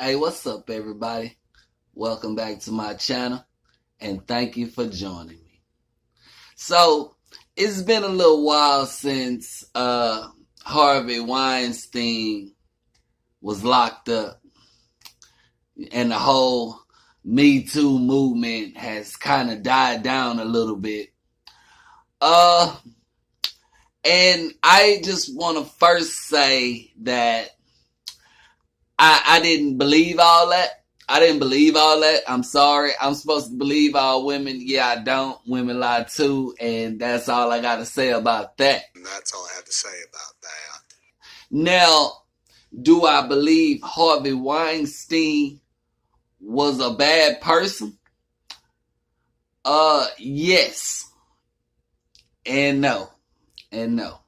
Hey, what's up, everybody? Welcome back to my channel, and thank you for joining me. So, it's been a little while since Harvey Weinstein was locked up, and the whole Me Too movement has kind of died down a little bit. And I just want to first say that I didn't believe all that. I didn't believe all that. I'm sorry. I'm supposed to believe all women. Yeah, I don't. Women lie too. And that's all I got to say about that. And that's all I have to say about that. Now, do I believe Harvey Weinstein was a bad person? Yes. And no. And no.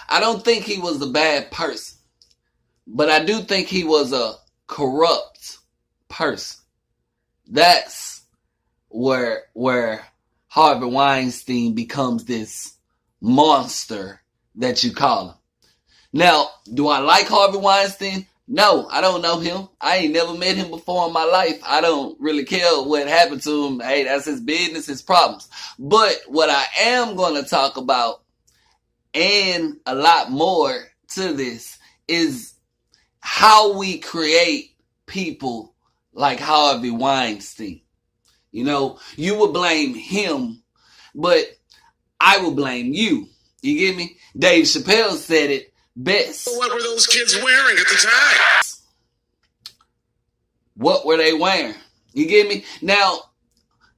I don't think he was a bad person. But I do think he was a corrupt person. That's where Harvey Weinstein becomes this monster that you call him. Now, do I like Harvey Weinstein? No, I don't know him. I ain't never met him before in my life. I don't really care what happened to him. Hey, that's his business, his problems. But what I am going to talk about, and a lot more to this, is how we create people like Harvey Weinstein. You know, you would blame him, but I would blame you. You get me? Dave Chappelle said it best. What were those kids wearing at the time? What were they wearing? You get me? Now,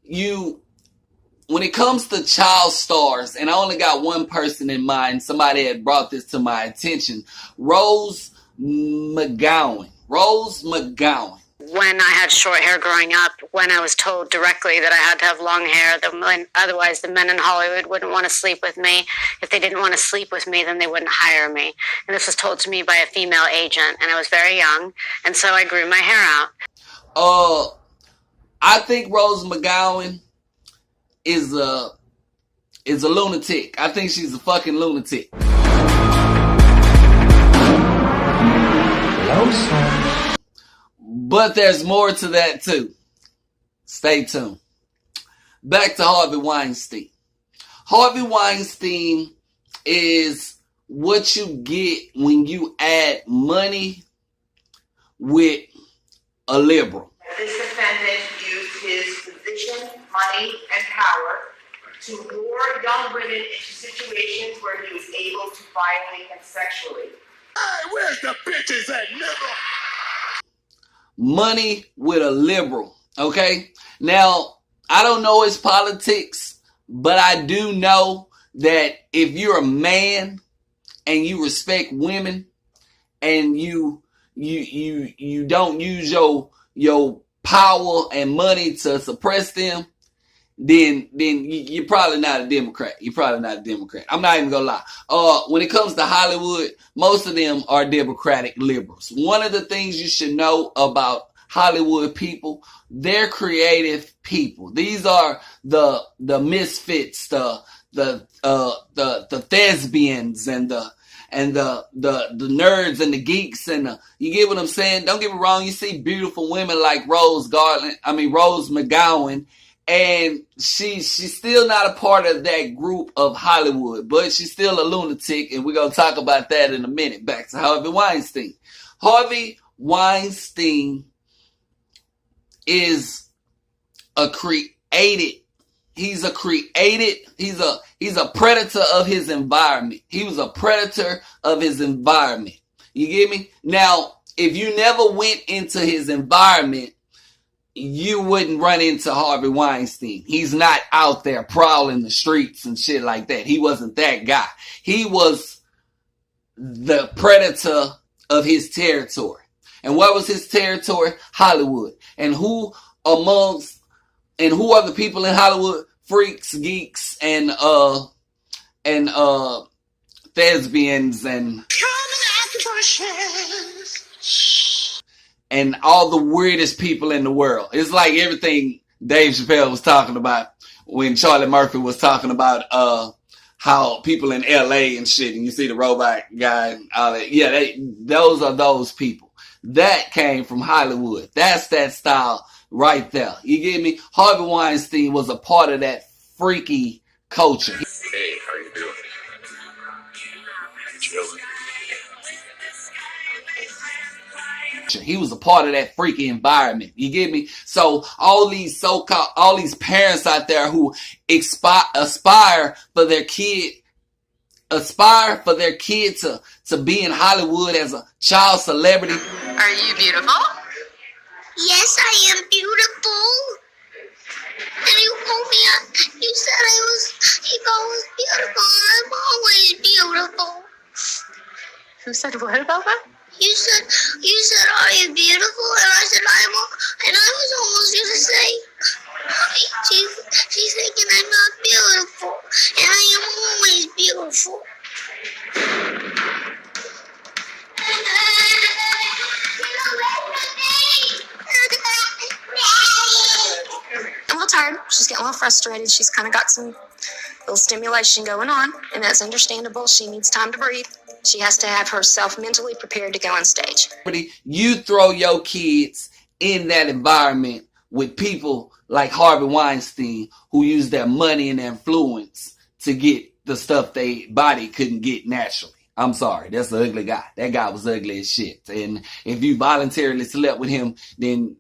when it comes to child stars, and I only got one person in mind, somebody had brought this to my attention, Rose McGowan. When I had short hair growing up, when I was told directly that I had to have long hair, otherwise the men in Hollywood wouldn't want to sleep with me. If they didn't want to sleep with me, then they wouldn't hire me. And this was told to me by a female agent, and I was very young, and so I grew my hair out. I think Rose McGowan is a lunatic. I think she's a fucking lunatic. Hello, sir. But there's more to that too. Stay tuned. Back to Harvey Weinstein. Harvey Weinstein is what you get when you add money with a liberal. This defendant used his position, money, and power to lure young women into situations where he was able to violate them sexually. Hey, where's the bitches at, nigga? Money with a liberal, okay? Now, I don't know his politics, but I do know that if you're a man and you respect women and you don't use your power and money to suppress them, then you're probably not a Democrat. I'm not even gonna lie. When it comes to Hollywood, most of them are Democratic liberals. One of the things you should know about Hollywood people, they're creative people. These are the misfits, the thespians and the nerds and the geeks and you get what I'm saying? Don't get me wrong. You see beautiful women like Rose McGowan. And she's still not a part of that group of Hollywood, but she's still a lunatic, and we're going to talk about that in a minute. Back to Harvey Weinstein. Harvey Weinstein is he's a predator of his environment. He was a predator of his environment. You get me? Now, if you never went into his environment, you wouldn't run into Harvey Weinstein. He's not out there prowling the streets and shit like that. He wasn't that guy. He was the predator of his territory. And what was his territory? Hollywood. And who are the people in Hollywood? Freaks, geeks, and thespians and all the weirdest people in the world. It's like everything Dave Chappelle was talking about when Charlie Murphy was talking about how people in LA and shit, and you see the robot guy and all that. Yeah, those are those people. That came from Hollywood. That's that style right there. You get me? Harvey Weinstein was a part of that freaky culture. Hey, how you doing? Chilling. He was a part of that freaky environment. You get me? So all these parents out there who aspire for their kid to be in Hollywood as a child celebrity. Are you beautiful? Yes, I am beautiful. And you told me, you said I was beautiful. I'm always beautiful. Who said what about that? You said, are you beautiful? And I said, and I was almost going to say, she's thinking I'm not beautiful. And I am always beautiful. I'm a little tired. She's getting a little frustrated. She's kind of got some little stimulation going on, and that's understandable. She needs time to breathe. She has to have herself mentally prepared to go on stage. You throw your kids in that environment with people like Harvey Weinstein who use their money and influence to get the stuff they body couldn't get naturally. I'm sorry, that's an ugly guy. That guy was ugly as shit. And if you voluntarily slept with him, then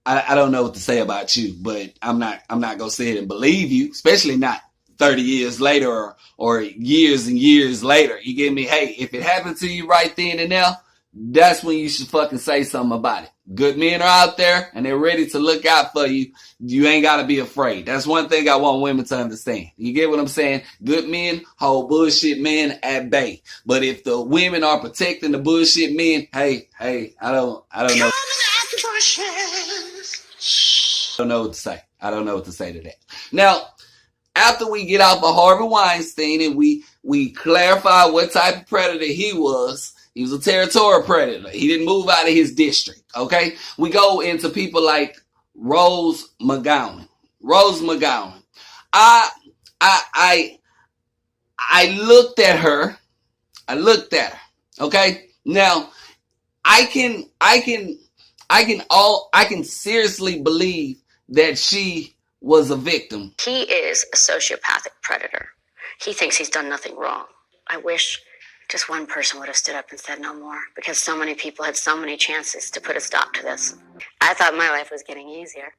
I don't know what to say about you, but I'm not gonna sit here and believe you, especially not 30 years later or years and years later. You get me? Hey, if it happened to you right then and there, that's when you should fucking say something about it. Good men are out there and they're ready to look out for you. You ain't gotta be afraid. That's one thing I want women to understand. You get what I'm saying? Good men hold bullshit men at bay. But if the women are protecting the bullshit men, hey, I don't know. I don't know what to say. I don't know what to say to that. Now, after we get off of Harvey Weinstein and we clarify what type of predator he was a territorial predator. He didn't move out of his district, okay? We go into people like Rose McGowan. Rose McGowan. I looked at her. Okay? Now, I can seriously believe that she was a victim. He is a sociopathic predator. He thinks he's done nothing wrong. I wish just one person would have stood up and said no more, because so many people had so many chances to put a stop to this. I thought my life was getting easier.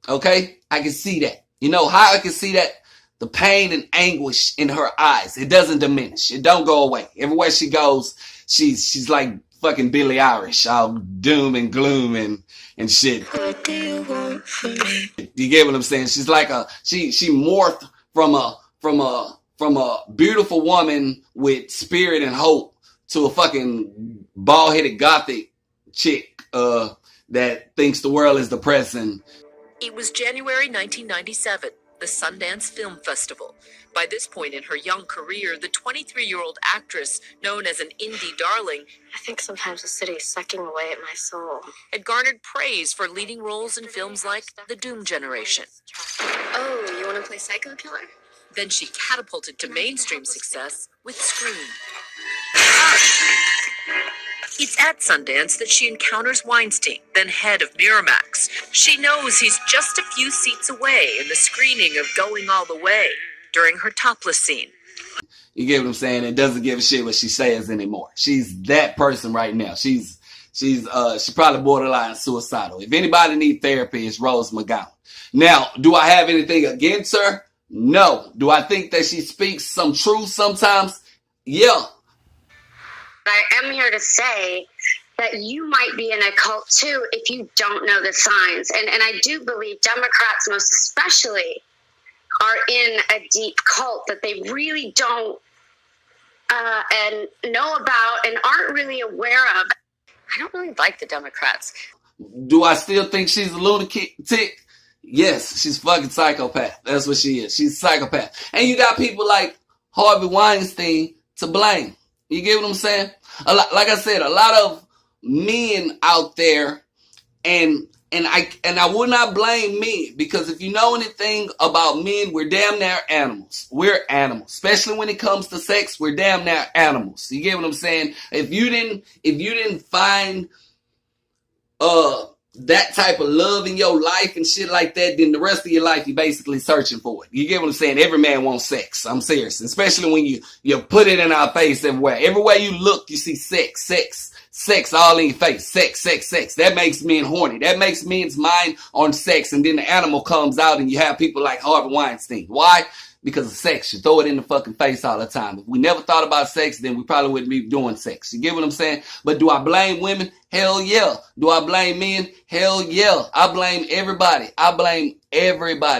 Okay? I can see that. You know how I can see that? The pain and anguish in her eyes. It doesn't diminish. It don't go away. Everywhere she goes, she's like fucking Billie Eilish, all doom and gloom and shit. What do you want from me? You get what I'm saying? She's like she morphed from a beautiful woman with spirit and hope to a fucking bald-headed gothic chick that thinks the world is depressing. It was January 1997, the Sundance Film Festival. By this point in her young career, the 23-year-old actress, known as an indie darling, I think sometimes the city is sucking away at my soul. had garnered praise for leading roles in films like The Doom Generation. Oh, you want to play Psycho Killer? Then she catapulted to mainstream success with Scream. It's at Sundance that she encounters Weinstein, then head of Miramax. She knows he's just a few seats away in the screening of Going All the Way during her topless scene. You get what I'm saying? It doesn't give a shit what she says anymore. She's that person right now. She's probably borderline suicidal. If anybody need therapy, it's Rose McGowan. Now, do I have anything against her? No. Do I think that she speaks some truth sometimes? Yeah. I am here to say that you might be in a cult too if you don't know the signs. And I do believe Democrats most especially are in a deep cult that they really don't and know about and aren't really aware of. I don't really like the Democrats. Do I still think she's a lunatic? Yes, she's fucking psychopath. That's what she is. She's a psychopath. And you got people like Harvey Weinstein to blame. You get what I'm saying? Like I said, a lot of men out there, and And I will not blame men, because if you know anything about men, we're damn near animals. We're animals, especially when it comes to sex. We're damn near animals. You get what I'm saying? If you didn't find that type of love in your life and shit like that, then the rest of your life you're basically searching for it. You get what I'm saying? Every man wants sex. I'm serious. Especially when you put it in our face everywhere. Everywhere you look, you see sex all in your face. Sex. That makes men horny. That makes men's mind on sex. And then the animal comes out and you have people like Harvey Weinstein. Why? Because of sex. You throw it in the fucking face all the time. If we never thought about sex, then we probably wouldn't be doing sex. You get what I'm saying? But do I blame women? Hell yeah. Do I blame men? Hell yeah. I blame everybody.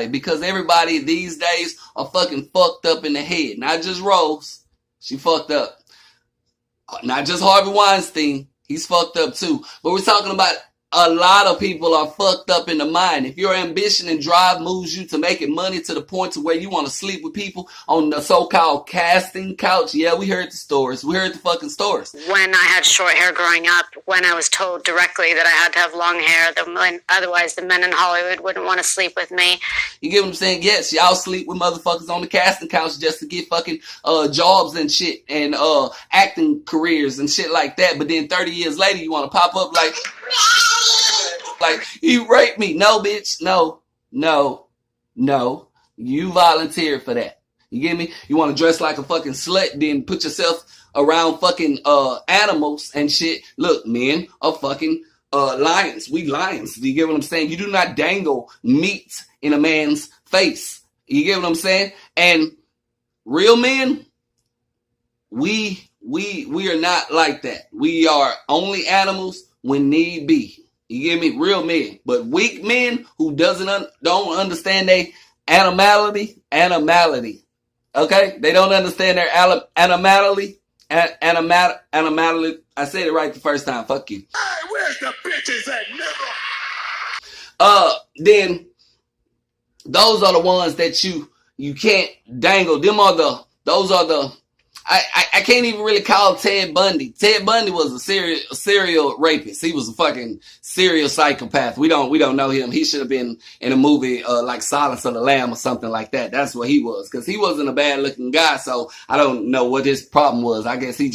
Because everybody these days are fucking fucked up in the head. Not just Rose. She fucked up. Not just Harvey Weinstein. He's fucked up too. But we're talking about a lot of people are fucked up in the mind. If your ambition and drive moves you to making money to the point to where you want to sleep with people on the so-called casting couch, yeah, we heard the stories. We heard the fucking stories. When I had short hair growing up, when I was told directly that I had to have long hair, otherwise the men in Hollywood wouldn't want to sleep with me. You get what I'm saying? Yes, y'all sleep with motherfuckers on the casting couch just to get fucking jobs and shit and acting careers and shit like that. But then 30 years later, you want to pop up like he raped me. No, bitch. No. You volunteered for that. You get me? You want to dress like a fucking slut, then put yourself around fucking animals and shit. Look, men are fucking lions. We lions. Do you get what I'm saying? You do not dangle meat in a man's face. You get what I'm saying? And real men, we are not like that. We are only animals when need be. You get me? Real men. But weak men who don't understand their animality. Okay? They don't understand their animality. Animality. I said it right the first time. Fuck you. Hey, where's the bitches at, nigga? Then those are the ones that you can't dangle. Those are the I can't even really call Ted Bundy. Ted Bundy was a serial rapist. He was a fucking serial psychopath. We don't know him. He should have been in a movie like Silence of the Lamb or something like that. That's what he was, because he wasn't a bad looking guy. So I don't know what his problem was. I guess I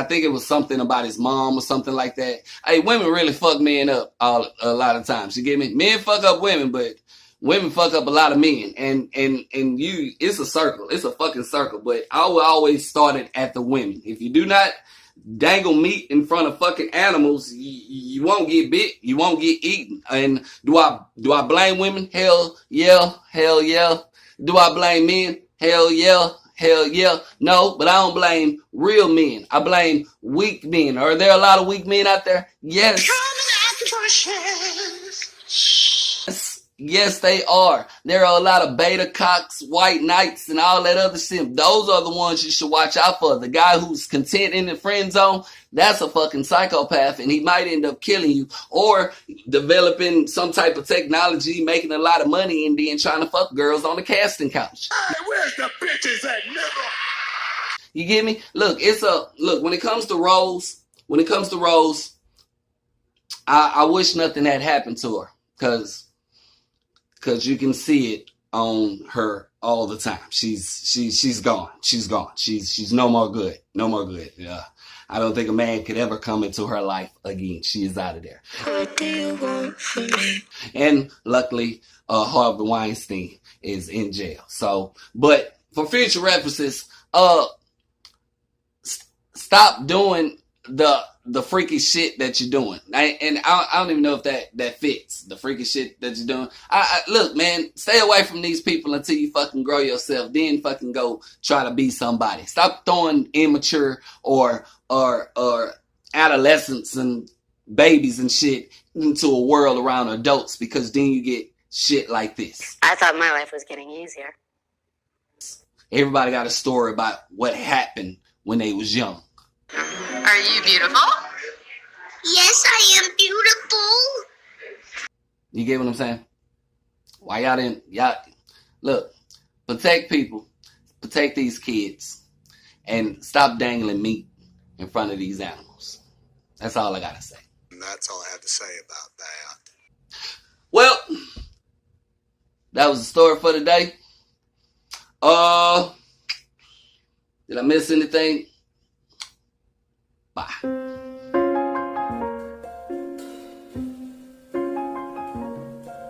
think it was something about his mom or something like that. Hey, women really fuck men up a lot of times. You get me? Men fuck up women, but women fuck up a lot of men, and it's a circle. It's a fucking circle. But I will always start it at the women. If you do not dangle meat in front of fucking animals, you won't get bit. You won't get eaten. And do I blame women? Hell yeah. Do I blame men? Hell yeah. No, but I don't blame real men. I blame weak men. Are there a lot of weak men out there? Yes. Yes, they are. There are a lot of beta cocks, white knights, and all that other shit. Those are the ones you should watch out for. The guy who's content in the friend zone, that's a fucking psychopath, and he might end up killing you or developing some type of technology, making a lot of money, and then trying to fuck girls on the casting couch. Hey, where's the bitches at, nigga? You get me? Look, when it comes to Rose, I wish nothing had happened to her, because you can see it on her all the time. She's gone. She's no more good. Yeah. I don't think a man could ever come into her life again. She is out of there. What do you want from me? And luckily, Harvey Weinstein is in jail. So, but for future references, stop doing the freaky shit that you're doing. I don't even know if that fits. The freaky shit that you're doing. Look, man, stay away from these people until you fucking grow yourself. Then fucking go try to be somebody. Stop throwing immature or adolescents and babies and shit into a world around adults, because then you get shit like this. I thought my life was getting easier. Everybody got a story about what happened when they was young. Are you beautiful? Yes, I am beautiful. You get what I'm saying? Why y'all look, protect people, protect these kids, and stop dangling meat in front of these animals. That's all I gotta say. And that's all I have to say about that. Well, that was the story for today. Did I miss anything? Bye.